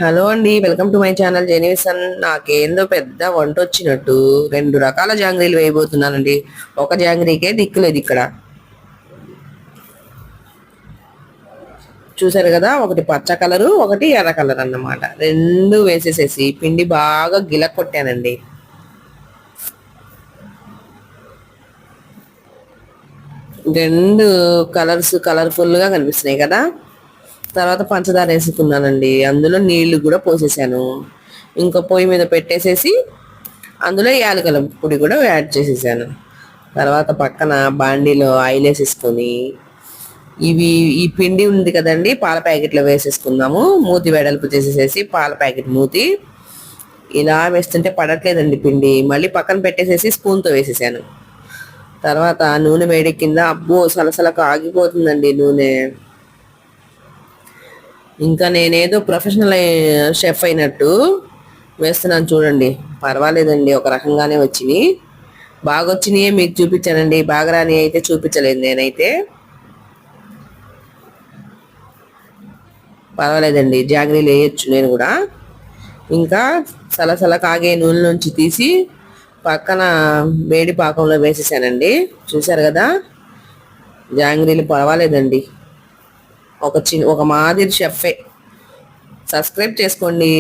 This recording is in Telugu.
హలో అండి, వెల్కమ్ టు మై ఛానల్ జెనిసన్. నాకేందో పెద్ద వంట వచ్చినట్టు 2 రకాల జాంగ్రీలు వేయబోతున్నానండి. ఒక జాంగ్రీకే దిక్కులేదు ఇక్కడ. చూసారు కదా, ఒకటి పచ్చ కలరు, ఒకటి ఎర్ర కలర్ అన్నమాట. రెండు వేసేసేసి పిండి బాగా గిలక్ కొట్టానండి. రెండు కలర్స్ కలర్ఫుల్ గా కనిపిస్తున్నాయి కదా. తర్వాత పంచదార వేసుకున్నానండి. అందులో నీళ్లు కూడా పోసేసాను. ఇంకా పొయ్యి మీద పెట్టేసేసి అందులో యాలకుల పొడి కూడా యాడ్ చేసేసాను. తర్వాత పక్కన బాండీలో ఆయిల్ వేసేసుకొని ఈ పిండి ఉంది కదండి, పాల ప్యాకెట్లో వేసేసుకుందాము. మూతి వెడల్పు చేసేసేసి పాల ప్యాకెట్ మూతి ఇలా వేస్తుంటే పడట్లేదండి పిండి. మళ్ళీ పక్కన పెట్టేసేసి స్పూన్తో వేసేసాను. తర్వాత నూనె వేడెక్కిందా, అబ్బో సలసల కాగిపోతుందండి నూనె. ఇంకా నేనేదో ప్రొఫెషనల్ షెఫ్ అయినట్టు వేస్తున్నాను చూడండి. పర్వాలేదండి, ఒక రకంగానే వచ్చినాయి. బాగా వచ్చినాయే మీకు చూపించానండి, బాగా రాని అయితే చూపించలేదు నేనైతే. పర్వాలేదండి, జాగ్రీలు వేయచ్చు నేను కూడా. ఇంకా సలసల కాగే నూనె నుంచి తీసి పక్కన వేడి పాకంలో వేసేసానండి. చూసారు కదా, జాంగ్రీలు పర్వాలేదండి, ఒక మాదిరి షెఫే. సబ్స్క్రైబ్ చేసుకోండి.